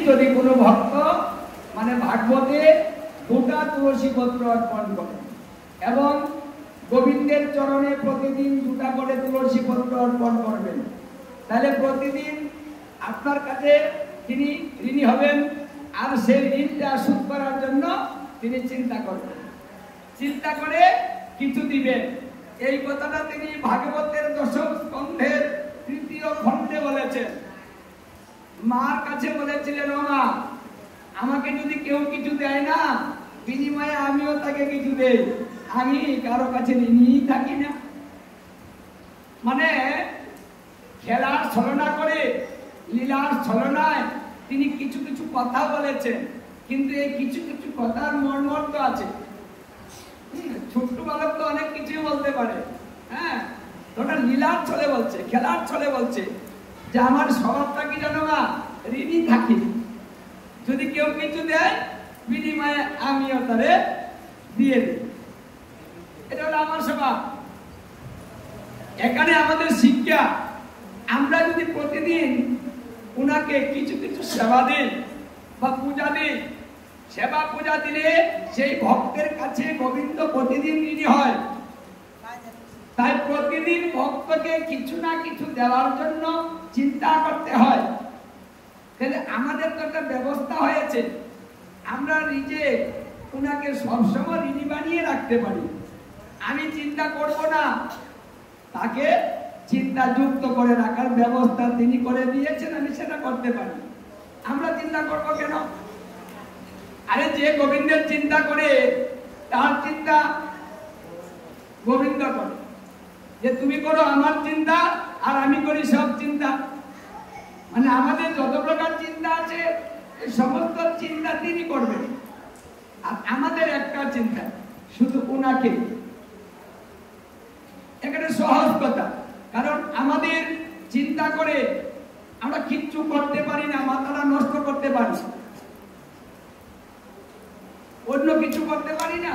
যদি কোনো ভক্ত মানে ভাগবতে 2টা তুলসী পত্র অর্পণ করে এবং গোবিন্দের চরণে প্রতিদিন 2টা করে তুলসী পত্র অর্পণ করবেন, তাহলে প্রতিদিন আপনার কাছে তিনি ঋণী হবেন। আর সেই ঋণটা শোধ করার জন্য তিনি চিন্তা করবেন, চিন্তা করে কিছু দিবেন। এই কথাটা তিনি ভাগবতের 10ম স্কন্ধের 3য় খণ্ডে বলেছেন। মার কাছে বলেছিলেন, ও মা, আমাকে যদি কেউ কিছু দেয় না, বিনিময়ে আমিও তাকে কিছু দেই, আমি কারো কাছে ঋণী থাকি না। মানে খেলার ছলনা করে, লীলার ছলনায় তিনি কিছু কিছু কথা বলেছেন, কিন্তু এই কিছু কিছু কথার মর্মার্থ আছে। ছোট্ট বালক তো অনেক কিছুই বলতে পারে, হ্যাঁ, ওটা লীলার ছলে বলছে, খেলার ছলে বলছে যে আমার স্বভাবটা কি জানো না, ঋণী থাকি, যদি কেউ কিছু দেয় বিনিময়ে আমিও তারে দিয়ে দিই, এটা হলো আমার স্বভাব। এখানে আমাদের শিক্ষা, আমরা যদি প্রতিদিন উনাকে কিছু কিছু সেবা দিই বা পূজা দিই, সেবা পূজা দিলে সেই ভক্তের কাছে গোবিন্দ প্রতিদিন ঋণী হয়। তাই প্রতিদিন ভক্তকে কিছু না কিছু দেওয়ার জন্য চিন্তা করতে হয়। তাহলে আমাদের তো একটা ব্যবস্থা হয়েছে, আমরা নিজে উনাকে সবসময় ঋণী বানিয়ে রাখতে পারি। আমি চিন্তা করব না, তাকে চিন্তা যুক্ত করে রাখার ব্যবস্থা তিনি করে দিয়েছেন, আমি সেটা করতে পারি। আমরা চিন্তা করব কেন? আরে যে গোবিন্দের চিন্তা করে, তার চিন্তা গোবিন্দ করে, যে তুমি করো আমার চিন্তা আর আমি করি সব চিন্তা। মানে আমাদের যত প্রকার চিন্তা আছে এই সমস্ত চিন্তা তিনি করবেন, আর আমাদের একটা চিন্তা শুধু উনাকে। এখানে সহজ কথা, কারণ আমাদের চিন্তা করে আমরা কিচ্ছু করতে পারি না, মাথাটা নষ্ট করতে পারি, অন্য কিছু করতে পারি না।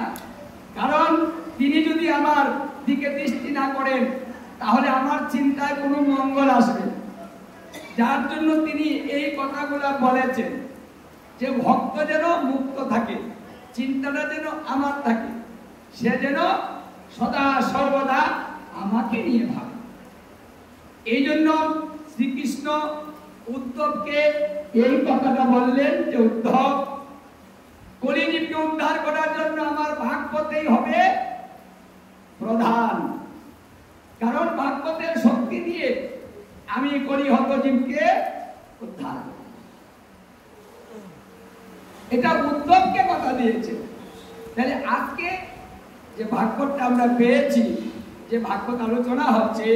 কারণ তিনি যদি আমার দিকে দৃষ্টি না করেন, তাহলে আমার চিন্তায় কোনো মঙ্গল আসবে। যার জন্য তিনি এই কথাগুলো বলেছেন যে ভক্ত যেন মুক্ত থাকে, চিন্তাটা যেন আমার থাকে, সে যেন সদা সর্বদা আমাকে নিয়ে ভাবে। এই জন্য শ্রীকৃষ্ণ উদ্ধবকে এই কথাটা বললেন যে উদ্ধব, কলিজীবকে উদ্ধার করার জন্য আমার ভাগবতেই হবে প্রধান, কারণ ভাগবতের শক্তি দিয়ে আমি কলিহত জীবকে উদ্ধার করব। এটা উদ্ধবকে কথা দিয়েছে। তাহলে আজকে যে ভাগবতটা আমরা পেয়েছি, যে ভাগবত আলোচনা হচ্ছে,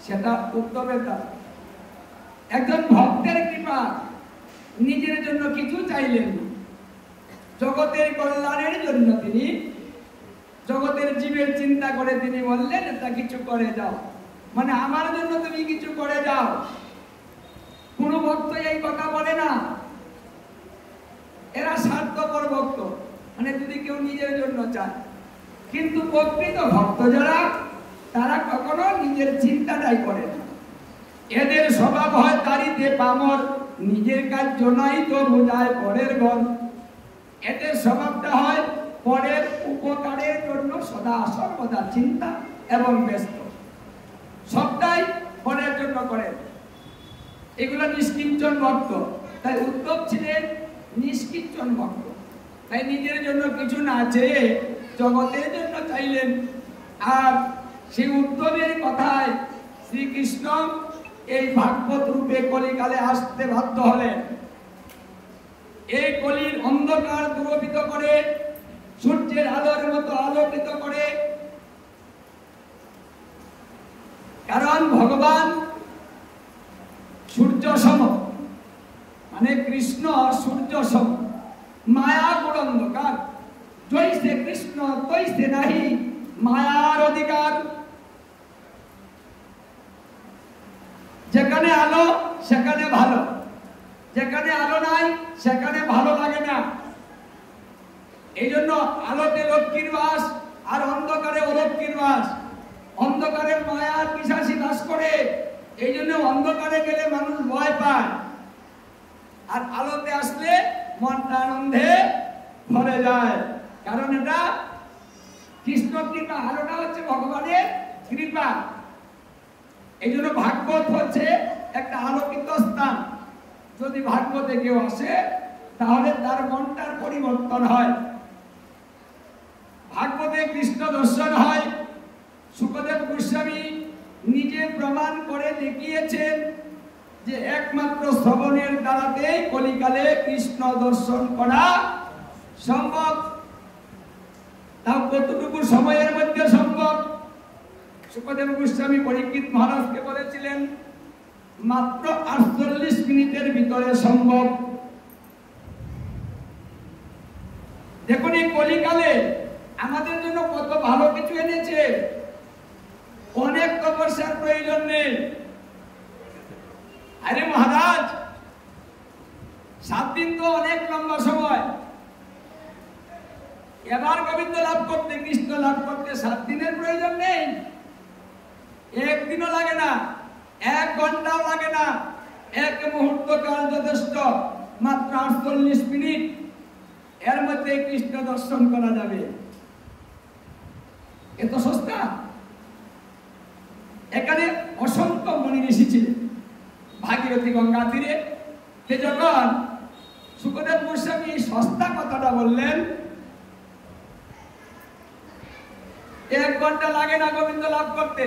সেটা উদ্ধবের দ্বারা। একজন ভক্তের কৃপা, নিজের জন্য কিছু চাইলেন না, জগতের কল্যাণের জন্য তিনি জগতের জীবের চিন্তা করে তিনি বললেন এটা কিছু করে যাও, মানে আমার জন্য তুমি কিছু করে যাও। কোন ভক্ত এই কথা বলে না, এরা স্বার্থপর ভক্ত, মানে যদি কেউ নিজের জন্য চায়। কিন্তু প্রকৃত ভক্ত যারা, তারা কখনো নিজের চিন্তাটাই করে না। এদের স্বভাব হয় তারিতে পামর, নিজের কাজ জনাই তো বোঝায় পরের গণ। এদের স্বভাবটা হয় পরের উপকারের জন্য সদা সর্বদা চিন্তা এবং ব্যস্ত, সবটাই পরের জন্য করেন। এগুলো নিষ্কিঞ্চন ভক্ত। তাই উদ্ধব ছিলেন নিষ্কিঞ্চন ভক্ত। তাই নিজের জন্য কিছু না চেয়ে জগতের জন্য চাইলেন। আর সেই উদ্ধবের কথায় শ্রীকৃষ্ণ এই ভাগবত রূপে কলিকালে আসতে বাধ্য হলেন। এই কলির অন্ধকার দূরীভূত করে, সূর্যের আলোর মতো আলোকিত করে। কারণ ভগবান সূর্য সম, মানে কৃষ্ণ সূর্য সম, মায়া গুণ অন্ধকার। জৈসে কৃষ্ণ তৈসে নাহি মায়ার অধিকার। যেখানে আলো সেখানে ভালো, যেখানে আলো নাই সেখানে ভালো লাগে না। এই জন্য আলোতে লক্ষ্মীর বাস আর অন্ধকারে অলক্ষ্মীর বাস। অন্ধকারের মায়ার পিশাচি বাস করে, এই জন্য অন্ধকারে গেলে মানুষ ভয় পায়। আর আলোতে আসলে মনটা আনন্দে ভরে যায়, কারণ এটা কৃষ্ণ কৃপা। আলোটা হচ্ছে ভগবানের কৃপা। এই জন্য ভাগবত হচ্ছে একটা আলোকিত স্থান। যদি ভাগবতে কেউ আসে তাহলে তার মনটার পরিবর্তন হয়। ভাগবতে কৃষ্ণ দর্শন হয়। শুকদেব গোস্বামী নিজে প্রমাণ করে দেখিয়েছেন যে একমাত্র শ্রবণের দ্বারাতেই কলিকালে কৃষ্ণ দর্শন করা সম্ভব। তাও কতটুকু সময়ের মধ্যে সম্ভব? শুকদেব গোস্বামী পরীক্ষিত মহারাজকে বলেছিলেন মাত্র 48 মিনিটের ভিতরে সম্ভব। দেখুন এই কলিকালে আমাদের জন্য কত ভালো কিছু এনেছে। অনেক তপস্যার প্রয়োজন নেই। আরে মহারাজ, 7 দিন তো অনেক লম্বা সময়। এবার গোবিন্দ লাভ করতে, কৃষ্ণ লাভ করতে 7 দিনের প্রয়োজন নেই। 1 দিনও লাগে না, 1 ঘন্টাও লাগে না, 1 মুহূর্ত কাল যথেষ্ট। মাত্র 48 মিনিট, এর মধ্যে কৃষ্ণ দর্শন করা যাবে। এত সস্তা। এখানে অসংখ্য মুনি ঋষি ছিলেন ভাগীরথী গঙ্গা তীরে। সে যখন শুকদেব গোস্বামী সস্তা কথাটা বললেন, 1 ঘন্টা লাগে না গোবিন্দ লাভ করতে,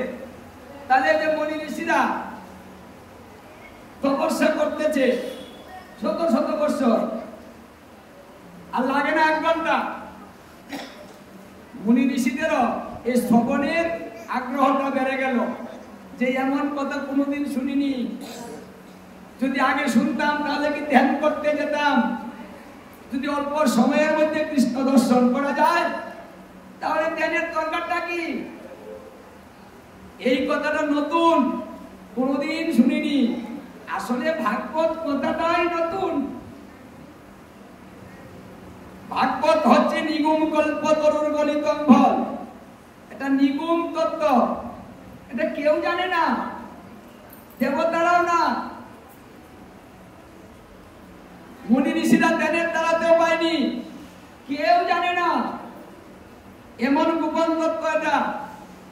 তাহলে যে মুনি ঋষিরা তপস্যা করতেছে শত শত বছর, আর লাগে না 1 ঘন্টা। মুনি ঋষিদেরও এই শ্রবণের আগ্রহটা বেড়ে গেল যে এমন কথা কোনোদিন শুনিনি। যদি আগে শুনতাম তাহলে কি ধ্যান করতে যেতাম। যদি অল্প সময়ের মধ্যে কৃষ্ণ দর্শন করা যায় তাহলে ধ্যানের দরকারটা কি? এই কথাটা নতুন, কোনোদিন শুনিনি। আসলে ভাগবত কথাটাই নতুন। ভাগবত হচ্ছে নিগুম কল্পতরুর গলিতম ফল। এটা নিগুম তত্ত্ব, এটা কেউ জানে না, দেবতারাও না, মুনি ঋষিরা ধ্যানের দ্বারাতেও পায়নি, কেউ জানে না। এমন গোপন তত্ত্ব এটা।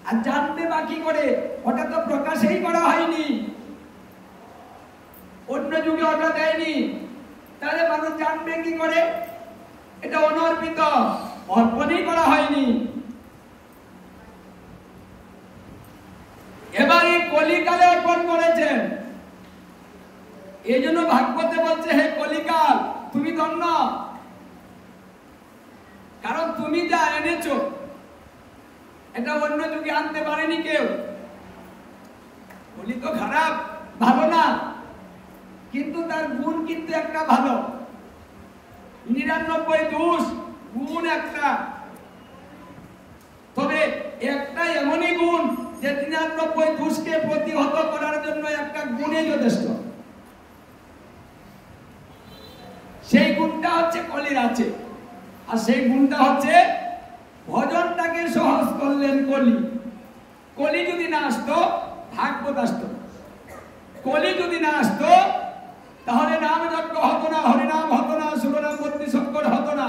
আর জানতে বাকি করে, ওটা তো প্রকাশেই করা হয়নি, অন্য যুগে ওটা দেয়নি, তাহলে মানুষ জানবে কি করে? এটা অনর্পিত, অর্পণই করা হয়নি। এবার এই কলিকালে অর্পণ করেছেন। এই জন্য ভাগবতে বলছে হে কলিকাল তুমি ধন্য, কারণ তুমি যা এনেছো এটা অন্য যুগে আনতে পারেনি কেউ। কলি তো খারাপ, ভালো না, কিন্তু তার গুণ কিন্তু একটা ভালো। 99 দোষ, গুণ একটা। তবে একটা এমনই গুণ যে 99 দোষকে প্রতিহত করার জন্য একটা গুণই যথেষ্ট। সেই গুণটা হচ্ছে কলির আছে, আর সেই গুণটা হচ্ছে ভজনটাকে সহজ করলেন কলি। কলি যদি না আসতো ভাগবত আসতো। কলি যদি না আসতো তাহলে নাম যজ্ঞ হতো না, হরিনাম হতো না, শিবনাম বত্তি শঙ্কর হতো না,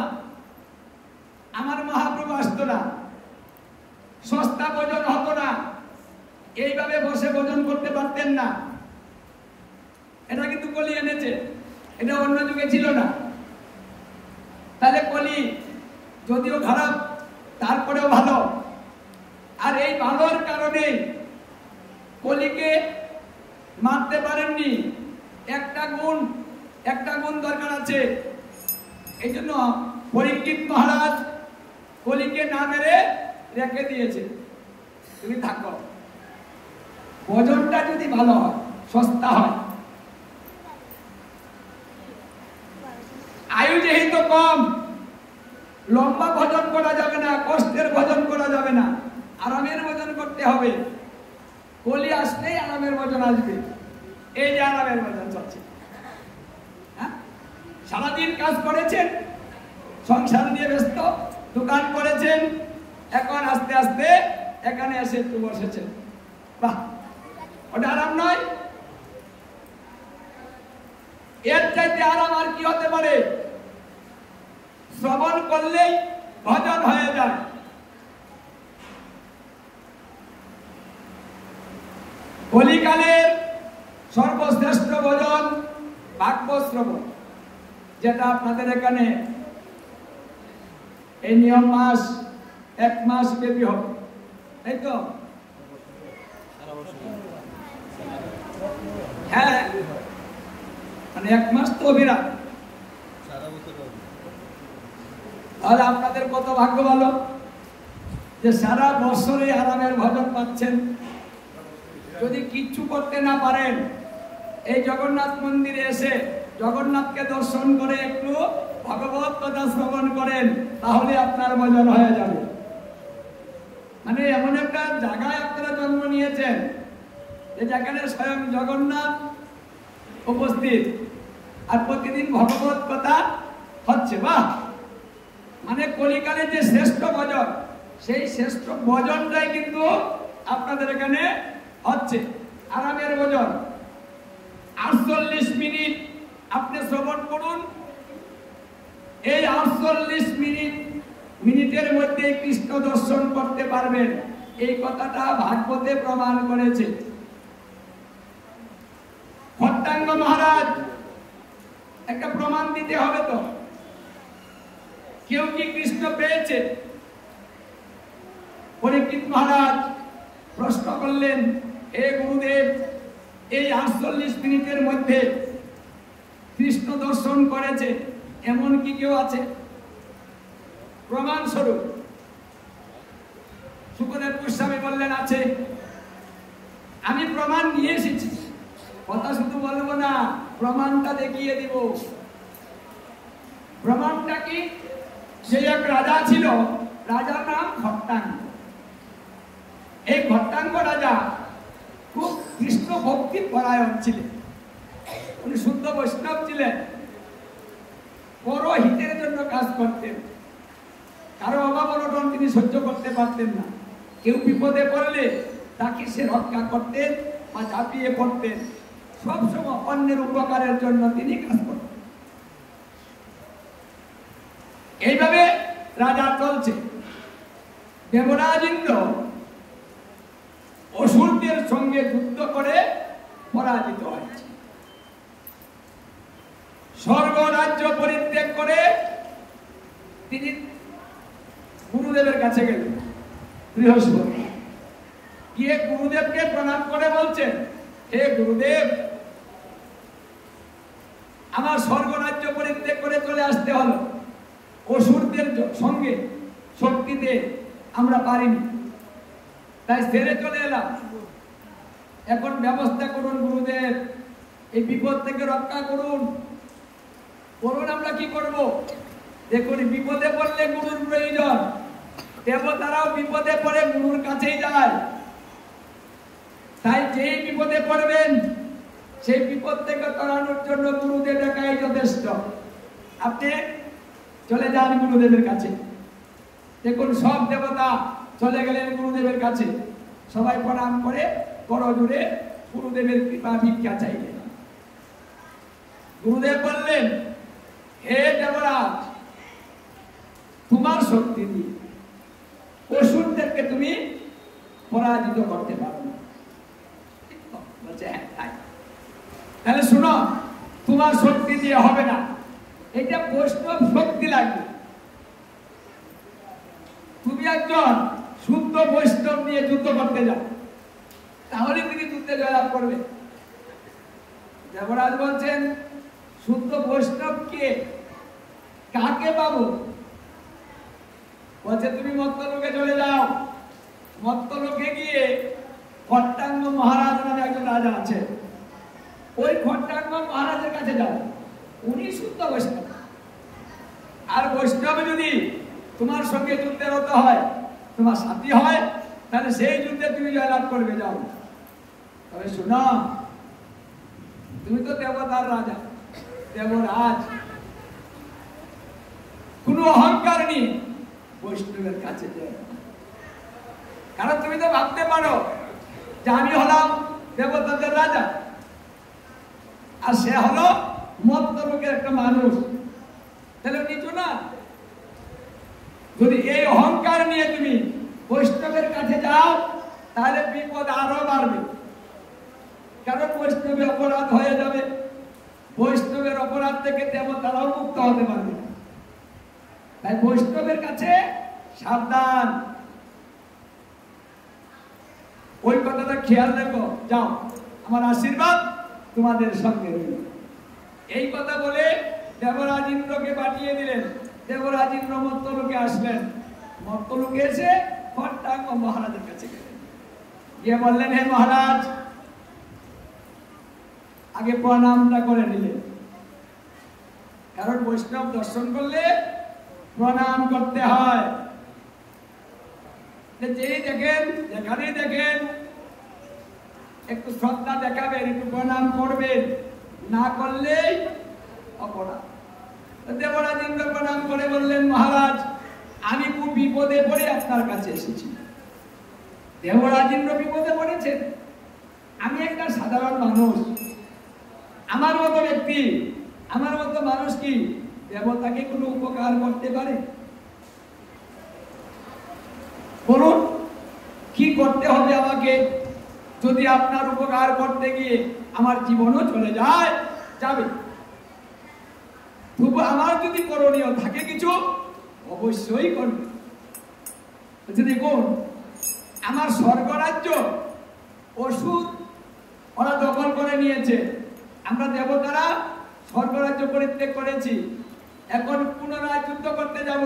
আমার মহাপ্রভু আসতো না, সস্তা ভোজন হতো না, এইভাবে বসে ভোজন করতে পারতেন না। এটা কিন্তু কলি এনেছে, এটা অন্য যুগে ছিল না। তাহলে কলি যদিও খারাপ তারপরেও ভালো। আর এই ভালোর কারণে কলিকে মারতে পারেননি। একটা গুণ দরকার আছে। এই জন্য পরীক্ষিত মহারাজ কলিকে না মেরে রেখে দিয়েছে, তুমি থাকো। ভোজনটা যদি ভালো হয়, সস্তা হয়, আয়ু যেহেতু কম, লম্বা ভোজন করা যাবে না, কষ্টের ভোজন করা যাবে না, আরামের ভোজন করতে হবে। কলি আসলেই আরামের ভোজন আসবে। এই যে আরামের ভোজন চলছে, সারাদিন কাজ করেছেন, সংসার নিয়ে ব্যস্ত, দোকান করেছেন, এখন আস্তে আস্তে এখানে এসে একটু বসেছেন। বাহ, ওটা আরাম নয়? এর চাইতে আরাম আর কি হতে পারে? শ্রবণ করলেই ভজন হয়ে যায়। কলিকালের সর্বশ্রেষ্ঠ ভজন ভাগবত শ্রবণ, যেটা আপনাদের এখানে এই নিয়ম মাস 1 মাস ব্যাপী হবে, তাই তো? হ্যাঁ, মানে 1 মাস তো অবিরাম। তাহলে আপনাদের কত ভাগ্য ভালো যে সারা বছরে আরামের ভজন পাচ্ছেন। যদি কিচ্ছু করতে না পারেন, এই জগন্নাথ মন্দিরে এসে জগন্নাথকে দর্শন করে একটু ভগবত কথা শ্রবণ করেন, তাহলে আপনার ভজন হয়ে যাবে। মানে এমন একটা জায়গায় আপনারা জন্ম নিয়েছেন যে যেখানে স্বয়ং জগন্নাথ উপস্থিত, আর প্রতিদিন ভগবত কথা হচ্ছে। বাহ! মানে কলিকালে যে শ্রেষ্ঠ ভজন, সেই শ্রেষ্ঠ ভজনটাই কিন্তু আপনাদের এখানে হচ্ছে, আরামের ভজন। 48 মিনিট আপনি শ্রবণ করুন। এই 48 মিনিটের মধ্যে কৃষ্ণ দর্শন করতে পারবেন, এই কথাটা ভাগবতে প্রমাণ করেছে। ভট্টাঙ্গ মহারাজ একটা প্রমাণ দিতে হবে তো, কেউ কি কৃষ্ণ পেয়েছে? পরীক্ষিত মহারাজ প্রশ্ন করলেন, হে গুরুদেব, এই 48 মিনিটের মধ্যে কৃষ্ণ দর্শন করেছে এমন কি কেউ আছে? প্রমাণ স্বরূপ সুখদেব গোস্বামী বললেন, আছে। আমি প্রমাণ নিয়ে এসেছি, কথা শুধু বলবো না, প্রমাণটা দেখিয়ে দিব। প্রমাণটা কি? যে এক রাজা ছিল, রাজার নাম ভট্টাঙ্গ। এই ভট্টাঙ্গ রাজা খুব কৃষ্ণ ভক্তি পরায়ণ ছিলেন, উনি শুদ্ধ বৈষ্ণব ছিলেন, পরহিতের জন্য কাজ করতেন। কারো অভাব অনটন তিনি সহ্য করতে পারতেন না। কেউ বিপদে পড়লে তাকে সে রক্ষা করতেন বা ঝাঁপিয়ে পড়তেন, সবসময় অন্যের উপকারের জন্য তিনি কাজ করতেন। এইভাবে রাজা চলছে। দেবরাজ ইন্দ্র অসুরদের সঙ্গে যুদ্ধ করে পরাজিত হয়েছে। স্বর্গ রাজ্য পরিত্যাগ করে তিনি গুরুদেবের কাছে গেলেন। বৃহস্পতি গিয়ে গুরুদেবকে প্রণাম করে বলছেন, হে গুরুদেব, আমার স্বর্গ রাজ্য পরিত্যাগ করে চলে আসতে হলো, অসুরদের সঙ্গে শক্তিতে আমরা পারিনি, তাই ছেড়ে চলে এলাম। এখন ব্যবস্থা করুন গুরুদেব, এই বিপদ থেকে রক্ষা করুন। করুন, আমরা কি করব? দেখুন, বিপদে পড়লে গুরুর প্রয়োজন। দেবতারাও বিপদে পড়ে গুরুর কাছেই যায়। তাই যেই বিপদে পড়বেন, সেই বিপদ থেকে তরানোর জন্য গুরুদেব একাই যথেষ্ট। আপনি চলে যান গুরুদেবের কাছে। দেখুন, সব দেবতা চলে গেলেন গুরুদেবের কাছে, সবাই প্রণাম করে করজোড়ে গুরুদেবের কৃপা ভিক্ষা চাইলেন। গুরুদেব বললেন, হে দেবরাজ, তোমার শক্তি দিয়ে অসুরদেরকে তুমি পরাজিত করতে পারো না। বলছে, হ্যাঁ, তাহলে শুনো, তোমার শক্তি দিয়ে হবে না, এটা বৈষ্ণব শক্তি লাগবে। তুমি একজন শুদ্ধ বৈষ্ণব নিয়ে যুদ্ধ করতে যাও, তাহলে তুমি যুদ্ধে জয়লাভ করবে। দেবরাজ বলছেন, শুদ্ধ বৈষ্ণব কে, কাকে পাবো? বলছে, তুমি মত্তলোকে চলে যাও। মত্তলোকে গিয়ে ভট্টাঙ্গ মহারাজ নামে একজন রাজা আছে, ওই ভট্টাঙ্গ মহারাজের কাছে যাও, উনি শুদ্ধ বৈষ্ণব। আর বৈষ্ণব যদি তোমার সঙ্গে যুদ্ধে রত হয়, তোমার সাথী হয়, তাহলে সেই যুদ্ধে তুমি জয়লাভ করবে। যাও। তবে শোনো, তুমি তো দেবতার রাজা, দেবরাজ, কোনো অহংকার নেই, বৈষ্ণবের কাছে যাও। কারণ তুমি তো ভাবতে পারো যে আমি হলাম দেবতাদের রাজা, আর সে হলো মত্ত লোকের একটা মানুষ, তাহলে নিচু না? যদি এই অহংকার নিয়ে তুমি বৈষ্ণবের কাছে যাও তাহলে বিপদ আরো বাড়বে, কারণ বৈষ্ণবে অপরাধ হয়ে যাবে। বৈষ্ণবের অপরাধ থেকে দেবতারাও মুক্ত হতে পারবে না। তাই বৈষ্ণবের কাছে সাবধান। ওই কথাটা খেয়াল রেখো। যাও, আমার আশীর্বাদ তোমাদের সঙ্গে রইল। এই কথা বলে দেবরাজ ইন্দ্রকে পাঠিয়ে দিলেন। দেবরাজ ইন্দ্র মত্তলোকে আসলেন। মত্তলোকে এসে খট্টাঙ্গ মহারাজের কাছে গেলেন, গিয়ে বললেন, হে মহারাজ, আগে প্রণামটা করে নিলেন, কারণ বৈষ্ণব দর্শন করলে প্রণাম করতে হয়। যেই দেখেন, যেখানেই দেখেন একটু শ্রদ্ধা দেখাবেন, একটু প্রণাম করবেন, না করলেই অপরাধ। দেবরাজ ইন্দ্র প্রণাম করে বললেন, মহারাজ, আমি খুব বিপদে পড়ে আপনার কাছে এসেছি। দেবরাজ ইন্দ্র বিপদে পড়েছেন? আমি একটা সাধারণ মানুষ, আমার মতো ব্যক্তি, আমার মতো মানুষ কি দেবতাকে কোনো উপকার করতে পারে? বলুন, কি করতে হবে আমাকে? যদি আপনার উপকার করতে গিয়ে আমার জীবনও চলে যায়, যাবে। তবু আমার যদি করণীয় থাকে কিছু, অবশ্যই করবে। দেখুন, আমার স্বর্গরাজ্য অসুর ওরা দখল করে নিয়েছে। আমরা দেবতারা স্বর্গরাজ্য পরিত্যাগ করেছি, এখন পুনরায় যুদ্ধ করতে যাব।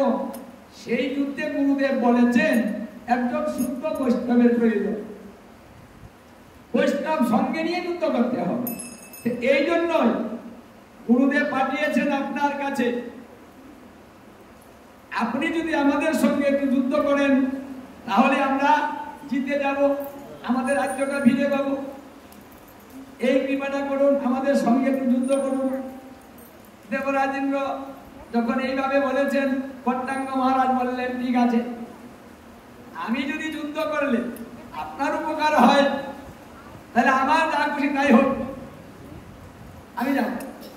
সেই যুদ্ধে গুরুদেব বলেছেন একজন শুদ্ধ বৈষ্ণবের প্রয়োজন, বৈষ্ণব সঙ্গে নিয়ে যুদ্ধ করতে হবে। এই জন্যই গুরুদেব পাঠিয়েছেন আপনার কাছে। আপনি যদি আমাদের সঙ্গে একটু যুদ্ধ করেন তাহলে আমরা জিতে যাব, আমাদের রাজ্যটা ফিরে পাবো। এই কৃপাটা করুন, আমাদের সঙ্গে একটু যুদ্ধ করুন। দেবরাজ ইন্দ্র যখন এইভাবে বলেছেন, খট্টাঙ্গ মহারাজ বললেন, ঠিক আছে, আমি যদি যুদ্ধ করলে আপনার উপকার হয় তাহলে আমার যা খুশি তাই হোক, আমি যাব,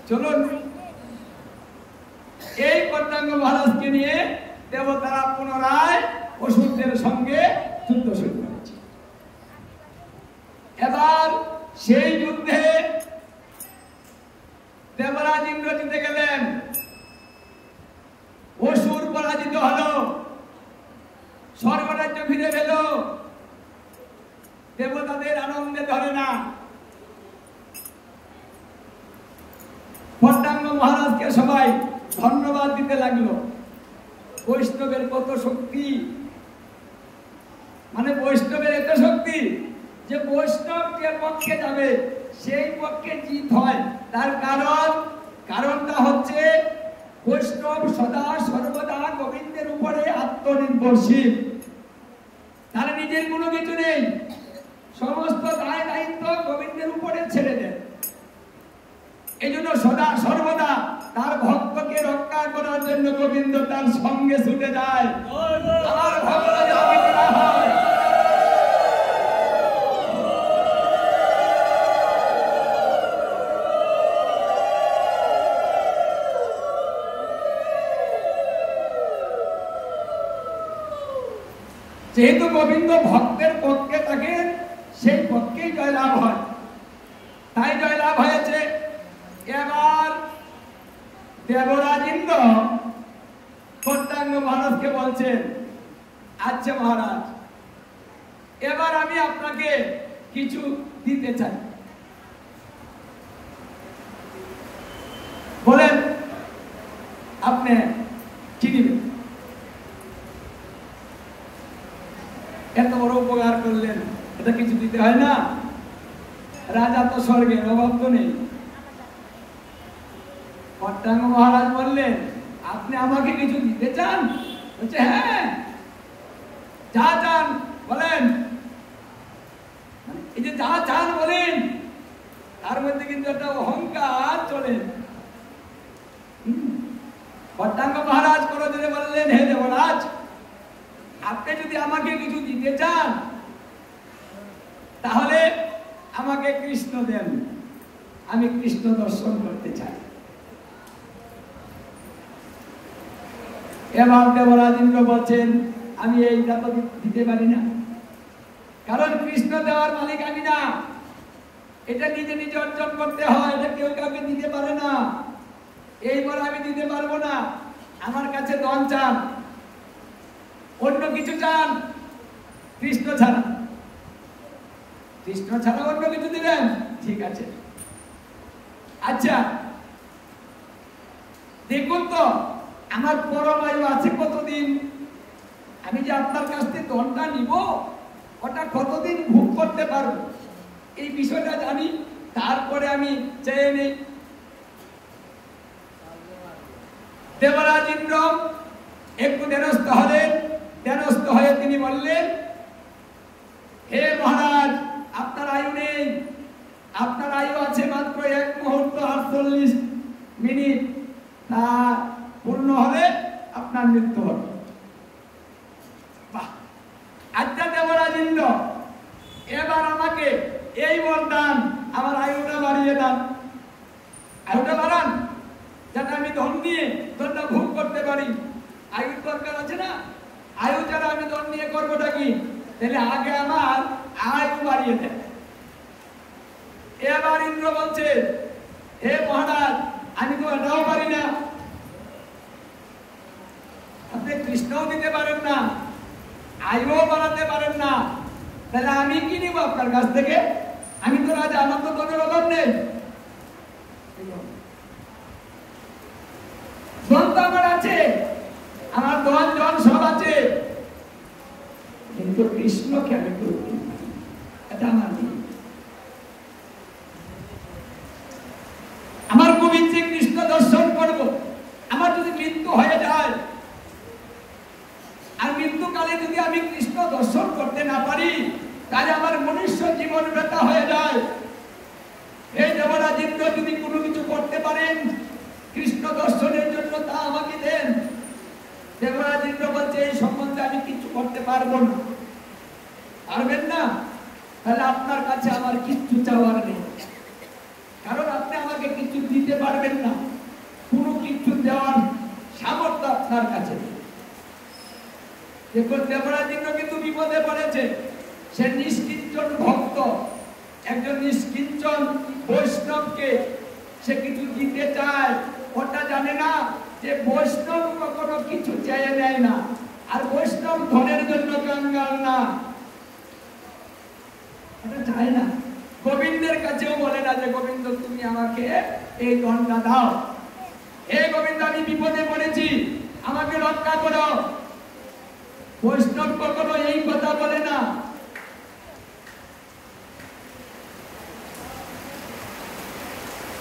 চলুন। এই খট্টাঙ্গ মহারাজকে নিয়ে দেবতারা পুনরায় অসুরদের সঙ্গে যুদ্ধ শুরু করেছে। এবার সেই যুদ্ধে দেবরাজ ইন্দ্র জিতে গেলেন, অসুর পরাজিত হলো, স্বর্গরাজ্য ফিরে পেল। দেবতাদের আনন্দে ধরে না। খট্টাঙ্গ মহারাজকে সবাই ধন্যবাদ দিতে লাগলো। বৈষ্ণবের কত শক্তি, মানে বৈষ্ণবের এত শক্তি যে বৈষ্ণব যে পক্ষে যাবে সেই পক্ষে জিত হয়। তার কারণটা হচ্ছে বৈষ্ণব সদা সর্বদা গোবিন্দের উপরে আত্মনির্ভরশীল। তার নিজের কোনো কিছু নেই, সমস্ত দায় দায়িত্ব গোবিন্দের উপরে ছেড়ে দেন। এই জন্য সদা সর্বদা তার ভক্তকে রক্ষা করার জন্য গোবিন্দ তার সঙ্গে ছুটে যায়। আমার ভক্ত যাতে না হয়, যেহেতু গোবিন্দ ভক্তের পক্ষে থাকেন, সেই পক্ষেই জয়লাভ হয়, তাই জয়লাভ হয়েছে। এবার দেবরাজ ইন্দ্র খট্টাঙ্গ মহারাজকে বলছেন, আচ্ছা মহারাজ, এবার আমি আপনাকে কিছু দিতে চাই। বলেন আপনি কি দিবেন? এত বড় উপকার করলেন, এটা কিছু দিতে হয় না? রাজা তো স্বর্গের, অভাব তো নেই। খট্টাঙ্গ মহারাজ বললেন, আপনি আমাকে কিছু দিতে চান? বলছে, হ্যাঁ, যা চান বলেন। এই যে যা চান বলেন, তার মধ্যে কিন্তু একটা অহংকার চলে। খট্টাঙ্গ মহারাজ করে দিলে বললেন, হে দেবরাজ, আপনি যদি আমাকে কিছু দিতে চান তাহলে আমাকে কৃষ্ণ দেন, আমি কৃষ্ণ দর্শন করতে চাই। এবার দেবরাজ ইন্দ্র বলছেন আমি এইটা তো দিতে পারি না, কারণ কৃষ্ণ দেওয়ার মালিক আমি না, এটা নিজে নিজে অর্জন করতে হয়, এটা কেউ কাউকে দিতে পারে না। এইবার আমি দিতে পারবো না, আমার কাছে ধন চান, অন্য কিছু চান, কৃষ্ণ ছাড়া। কৃষ্ণ ছাড়া অন্য কিছু দিবেন, ঠিক আছে। আচ্ছা দেখুন তো আমার পরমায়ু আছে কতদিন, আমি যে আপনার কাছ থেকে ধনটা নিব ওটা কতদিন ভোগ করতে পারবো এই বিষয়টা জানি, তারপরে আমি চেয়ে নেই। দেবরাজ ইন্দ্র একটু দেনস্থ হলেন, দেনস্থ হয়ে তিনি বললেন হে মহারাজ আপনার আয়ু নেই, আপনার আয়ু আছে মাত্র 1 মুহূর্ত 48 মিনিট, তা পূর্ণ হলে আপনার মৃত্যু হবে। আচ্ছা দেবরাজ ইন্দ্র এবার আমাকে এই বরদান, আমার আয়ুটা বাড়িয়ে দেন, আয়ুটা বাড়ান যাতে আমি ধন নিয়ে ধনটা ভোগ করতে পারি। আয়ুর দরকার আছে না, আয়ু ছাড়া আমি ধন নিয়ে করবোটা কি, তাহলে আগে আমার আয়ু বাড়িয়ে দেন। এবার ইন্দ্র বলছে হে মহারাজ আমি তো এটাও পারি না, আপনি কৃষ্ণও দিতে পারেন না, আয়ুও বাড়াতে পারেন না, তাহলে আমি কি নিব আপনার কাছ থেকে? আমি তো রাজা, আমার তো ধনের অভাব নেই, ধন তো আমার আছে, আমার ধন জন সব আছে, কিন্তু কৃষ্ণকে আমি করব এটা আমার নেই। আমার গোবিন্দ কৃষ্ণ দর্শন করব, আমার যদি মৃত্যু হয়ে যায় আর মৃত্যুকালে যদি আমি কৃষ্ণ দর্শন করতে না পারি তাহলে আমার মনুষ্য জীবন ব্যথা হয়ে যায়। এই দেবরাজ ইন্দ্র যদি কোনো কিছু করতে পারেন কৃষ্ণ দর্শনের জন্য তা আমাকে দেন। দেবরাজ ইন্দ্র বলছে এই সম্বন্ধে আমি কিছু করতে পারবো না। পারবেন না? তাহলে আপনার কাছে আমার কিচ্ছু চাওয়ার নেই, কারণ আপনি আমাকে কিছু দিতে পারবেন না, কোনো কিছু দেওয়ার সামর্থ্য আপনার কাছে নেই। দেখুন দেবরাজ ইন্দ্র কিন্তু বিপদে পড়েছে, সে নিষ্কিঞ্চন ভক্ত, একজন নিষ্কিঞ্চন বৈষ্ণবকে সে কিছু দিতে চায়, ওটা জানে না যে বৈষ্ণব কখনো কিছু চেয়ে নেয় না, আর বৈষ্ণব ধনের জন্য কাঙ্গাল না, ওটা চায় না। গোবিন্দের কাছেও বলে না যে গোবিন্দ তুমি আমাকে এই ধনটা দাও, হে গোবিন্দ আমি বিপদে পড়েছি আমাকে রক্ষা করো, বৈষ্ণব কখনো এই কথা বলে না।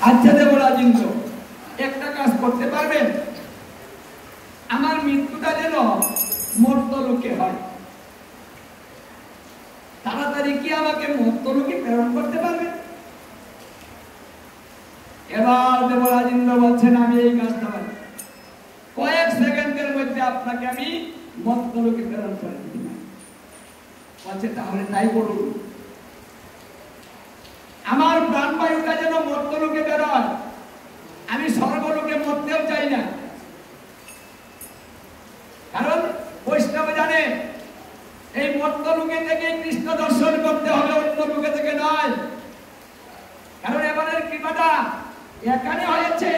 আচ্ছা দেবরাজ ইন্দ্র একটা কাজ করতে পারবেন, আমার মৃত্যুটা যেন মর্ত্যলোকে হয়, তাড়াতাড়ি কি আমাকে মর্ত্যলোকে প্রেরণ করতে পারবেন? এবার দেবরাজ ইন্দ্র বলছেন আমি এই কাজটা পারি, কয়েক সেকেন্ডের মধ্যে আপনাকে আমি মর্ত্যলোকে প্রেরণ করে দিই। বলছে তাহলে তাই করুন, আমার প্রাণবায়ুটা যেন মর্ত্যলোকে বেরোয়, আমি স্বর্গলোকে মরতেও চাই না, কারণ বৈষ্ণব জানে এই মর্ত্যলোকে থেকে কৃষ্ণ দর্শন করতে হবে, অন্য লোকে থেকে নয়, কারণ এবারের কৃপাটা এখানে হয়েছে,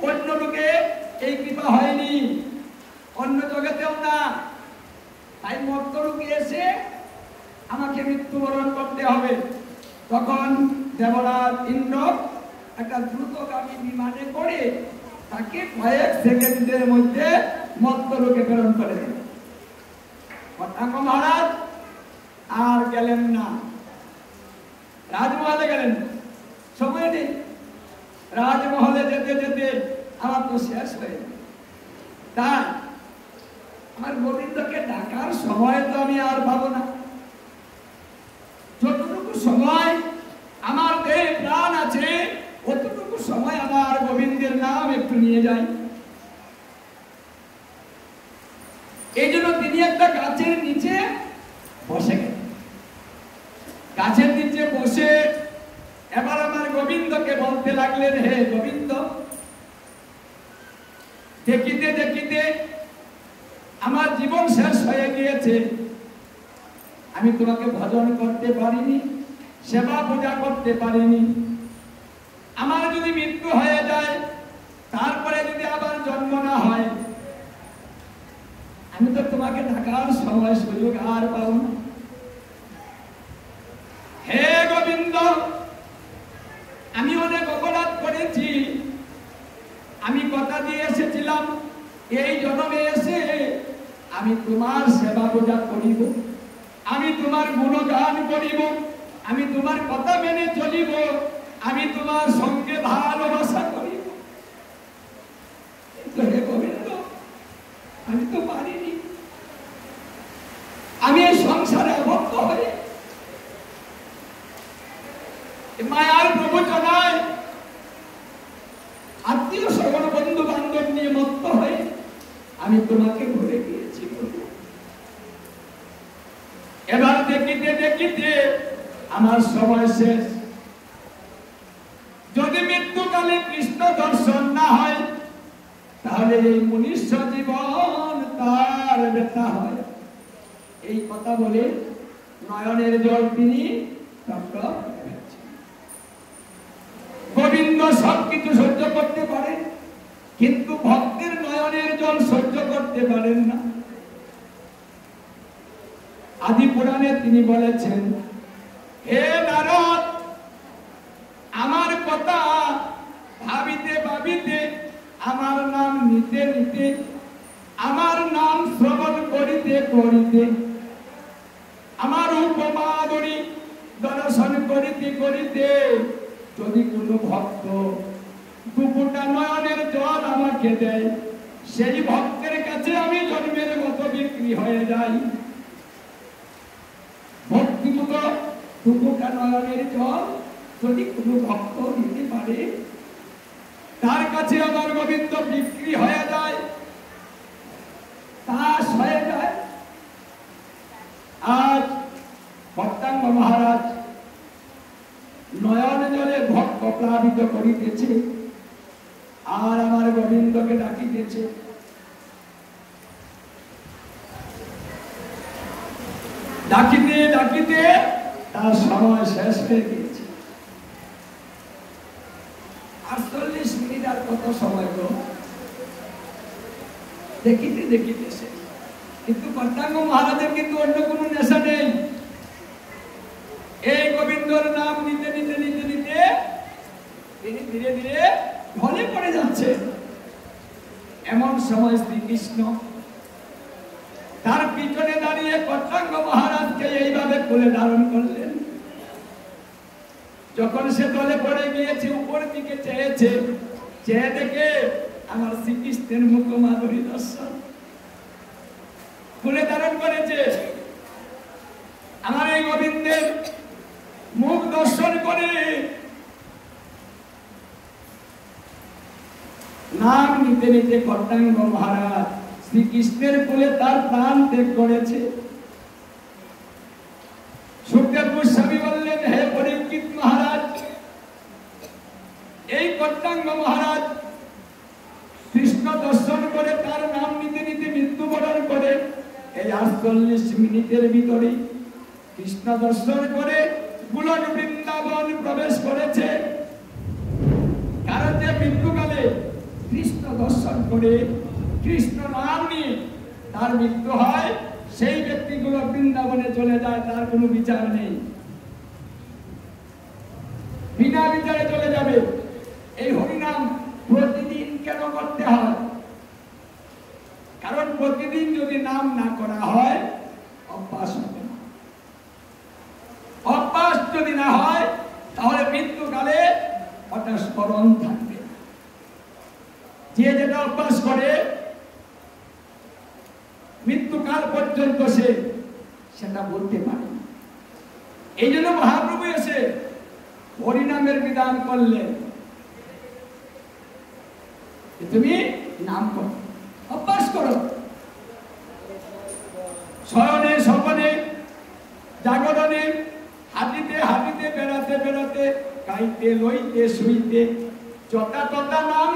অন্য লোকে এই কৃপা হয়নি, অন্য জগতেও না, তাই মর্ত্যলোকে এসে আমাকে মৃত্যুবরণ করতে হবে। তখন দেবরাজ ইন্দ্র একটা দ্রুতগামী বিমানে করে তাকে কয়েক সেকেন্ডের মধ্যে মর্ত্যলোকে প্রেরণ করে দেন। মহারাজ আর গেলেন না, রাজমহলে গেলেন, সময় নেই, রাজমহলে যেতে যেতে আমার তো শেষ হয়ে গেল, তাই আমার গোবিন্দকে ডাকার সময় তো আমি আর পাবো না, যতটুকু সময় আমার দেহে প্রাণ আছে অতটুকু সময় আমার গোবিন্দের নাম একটু নিয়ে যাই। এই জন্য তিনি একটা গাছের নিচে বসে গেলেন, গাছের নিচে বসে এবার আমার গোবিন্দকে বলতে লাগলেন হে গোবিন্দ, দেখিতে দেখিতে আমার জীবন শেষ হয়ে গিয়েছে, আমি তোমাকে ভজন করতে পারিনি, সেবা পূজা করতে পারিনি। আমার যদি মৃত্যু হয়ে যায়, তারপরে যদি আবার জন্ম না হয়, আমি তো তোমাকে ডাকার সময় সুযোগ আর পাবো না। হে গোবিন্দ, আমি অনেক অপরাধ করেছি। আমি কথা দিয়ে এসেছিলাম, এই জন্মে এসে আমি তোমার সেবা পূজা করিব, আমি তোমার গুণগান করিব, আমি তোমার কথা মেনে চলিব, আমি তোমার সঙ্গে ভালোবাসা করিব। হে গোবিন্দ, আমি তো পারিনি। আমি এই সংসারে আবদ্ধ হয়ে মায়ার প্রবচনায় আত্মীয় স্বজন বন্ধু বান্ধব নিয়ে মত্ত হয়ে আমি তোমাকে ভুলে গিয়েছি। এবার দেখিতে দেখিতে আমার সময় শেষ। যদি মৃত্যুকালে কৃষ্ণ দর্শন না হয়, তাহলে এই মনুষ্য জীবন তার ব্যথা হয়। এই কথা বলে নয়নের জল তিনি গোবিন্দ সবকিছু সহ্য করতে পারেন, কিন্তু ভক্তের নয়নের জল সহ্য করতে পারেন না। আদি পুরাণে তিনি বলেছেন, হে নারদ, আমার কথা ভাবিতে ভাবিতে, আমার নাম নিতে নিতে, আমার নাম শ্রবণ করিতে করিতে, আমার উপমাদুরী দর্শন করিতে করিতে যদি কোনো ভক্ত দুপুরটা নয়নের জল আমাকে দেয়, সেই ভক্তের কাছে আমি জন্মের মতো বিক্রি হয়ে যাই। ভক্তিমূত দুপুরটা নয়নের জল যদি কোনো ভক্ত দিতে পারে, তার কাছে আমার গোবিন্দ বিক্রি হয়ে যায়, দাস হয়ে যায়। আজ ভক্তাঙ্গ মহারাজ নয়ন জলে ভক্ত প্লাবিত করিতেছে, আর আমার গোবিন্দকে ডাকিতেছে। ডাকিতে ডাকিতে তার সময় শেষ হয়ে গিয়েছে। 48 মিনিট আর কত সময় গো, দেখিতে দেখিতে শেষ। কিন্তু ভক্তাঙ্গ মহারাজের কিন্তু অন্য কোনো নেশা নেই। এই গোবিন্দর নাম নিতে নিতে নিতে নিতে তিনি ধীরে ধীরে ঢলে পড়ে যাচ্ছে। এমন সময় শ্রীকৃষ্ণ তার পিছনে দাঁড়িয়ে ভক্তাঙ্গ মহারাজকে এইভাবে কোলে ধারণ করলেন। যখন সে ঢলে পড়ে গিয়েছে, উপর দিকে চেয়েছে, চেয়ে দেখে আমার শ্রীকৃষ্ণের মুখ মাধুরী দর্শন। কোলে ধারণ করেছে, আমার এই গোবিন্দের মুখ দর্শন করে নাম নিতে নিতে ভক্তাঙ্গ মহারাজ শ্রীকৃষ্ণের কোলে তার প্রাণ ত্যাগ করেছে। সুখদেব গোস্বামী বললেন, হে পরীক্ষিত মহারাজ, এই ভক্তাঙ্গ মহারাজ কৃষ্ণ দর্শন করে তার নাম নিতে নিতে মৃত্যুবরণ করে। এই 48 মিনিটের ভিতরে কৃষ্ণ দর্শন করে গোলক বৃন্দাবন প্রবেশ করেছে। কারণ যে মৃত্যুকালে কৃষ্ণ দর্শন করে কৃষ্ণ নাম নিয়ে তার মৃত্যু হয়, সেই ব্যক্তি গোলক বৃন্দাবনে চলে যায়, তার কোনো বিচার নেই, বিনা বিচারে চলে যাবে। এই হরিনাম প্রতিদিন কেন করতে হয়? কারণ প্রতিদিন যদি নাম না করা হয়, অভ্যাস হবে না। অভ্যাস যদি না হয়, তাহলে মৃত্যুকালে ওটা স্মরণ থাকবে। যে যেটা অভ্যাস করে মৃত্যুকাল পর্যন্ত সে সেটা বলতে পারে। এই জন্য মহাপ্রভু এসে হরিনামের বিধান করলেন, তুমি নাম করো, অভ্যাস করো। শয়নে স্বপনে জাগরণে হাঁটিতে বেড়াতে, খাইতে লইতে শুইতে যথা তথা নাম